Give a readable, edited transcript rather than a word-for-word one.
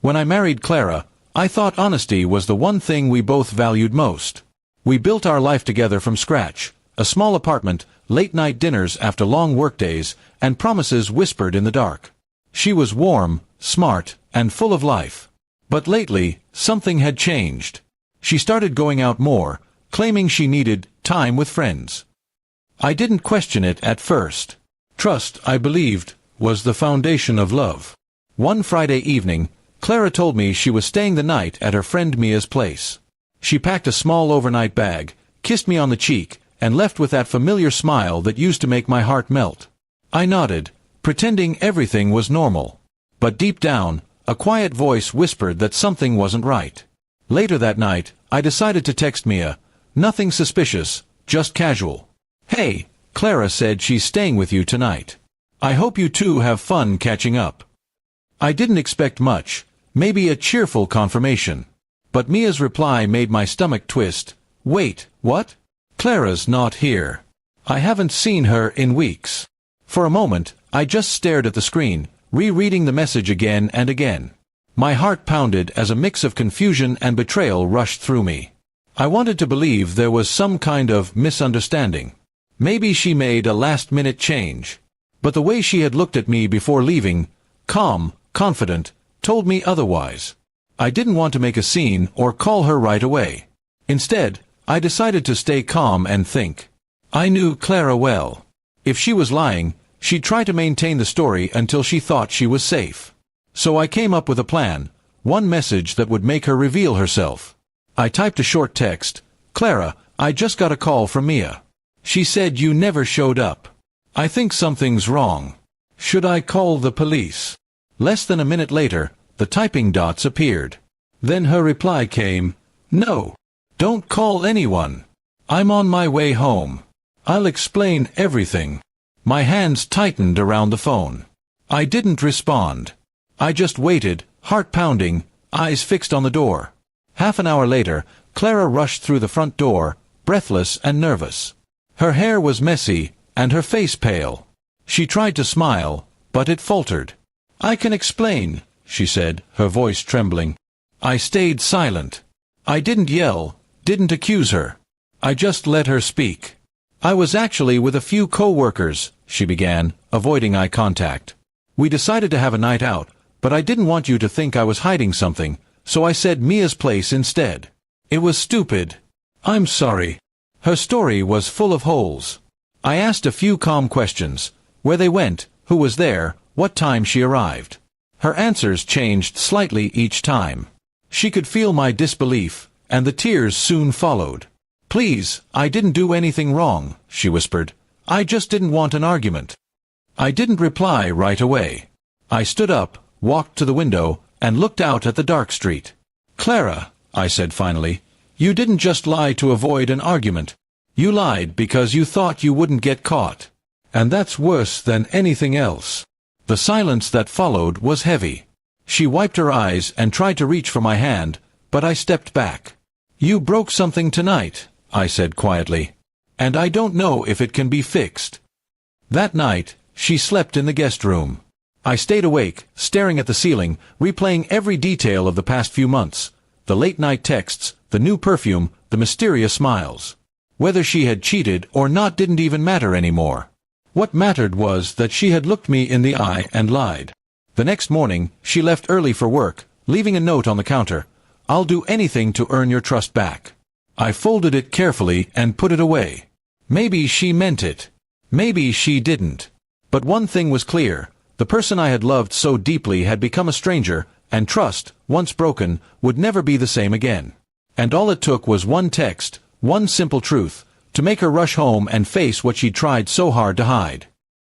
When I married Clara, I thought honesty was the one thing we both valued most. We built our life together from scratch, a small apartment, late-night dinners after long workdays, and promises whispered in the dark. She was warm, smart, and full of life. But lately, something had changed. She started going out more, claiming she needed time with friends. I didn't question it at first. Trust, I believed, was the foundation of love. One Friday evening, Clara told me she was staying the night at her friend Mia's place. She packed a small overnight bag, kissed me on the cheek, and left with that familiar smile that used to make my heart melt. I nodded, pretending everything was normal. But deep down, a quiet voice whispered that something wasn't right. Later that night, I decided to text Mia. Nothing suspicious, just casual. "Hey, Clara said she's staying with you tonight. I hope you two have fun catching up." I didn't expect much, maybe a cheerful confirmation. But Mia's reply made my stomach twist. "Wait, what? Clara's not here. I haven't seen her in weeks." For a moment, I just stared at the screen, rereading the message again and again. My heart pounded as a mix of confusion and betrayal rushed through me. I wanted to believe there was some kind of misunderstanding. Maybe she made a last-minute change. But the way she had looked at me before leaving, calm, confident, told me otherwise. I didn't want to make a scene or call her right away. Instead, I decided to stay calm and think. I knew Clara well. If she was lying, she'd try to maintain the story until she thought she was safe. So I came up with a plan, one message that would make her reveal herself. I typed a short text. "Clara, I just got a call from Mia. She said you never showed up. I think something's wrong. Should I call the police?" Less than a minute later, the typing dots appeared. Then her reply came. "No. Don't call anyone. I'm on my way home. I'll explain everything." My hands tightened around the phone. I didn't respond. I just waited, heart pounding, eyes fixed on the door. Half an hour later, Clara rushed through the front door, breathless and nervous. Her hair was messy, and her face pale. She tried to smile, but it faltered. "I can explain," she said, her voice trembling. I stayed silent. I didn't yell, didn't accuse her. I just let her speak. "I was actually with a few co-workers," she began, avoiding eye contact. "We decided to have a night out, but I didn't want you to think I was hiding something, so I said Mia's place instead. It was stupid. I'm sorry." Her story was full of holes. I asked a few calm questions. Where they went, who was there, what time she arrived. Her answers changed slightly each time. She could feel my disbelief, and the tears soon followed. "Please, I didn't do anything wrong," she whispered. "I just didn't want an argument." I didn't reply right away. I stood up, walked to the window, and looked out at the dark street. "Clara," I said finally, "you didn't just lie to avoid an argument. You lied because you thought you wouldn't get caught. And that's worse than anything else." The silence that followed was heavy. She wiped her eyes and tried to reach for my hand, but I stepped back. "You broke something tonight," I said quietly. "And I don't know if it can be fixed." That night, she slept in the guest room. I stayed awake, staring at the ceiling, replaying every detail of the past few months. The late-night texts, the new perfume, the mysterious smiles. Whether she had cheated or not didn't even matter anymore. What mattered was that she had looked me in the eye and lied. The next morning, she left early for work, leaving a note on the counter. "I'll do anything to earn your trust back." I folded it carefully and put it away. Maybe she meant it. Maybe she didn't. But one thing was clear. The person I had loved so deeply had become a stranger, and trust, once broken, would never be the same again. And all it took was one text, one simple truth, to make her rush home and face what she'd tried so hard to hide.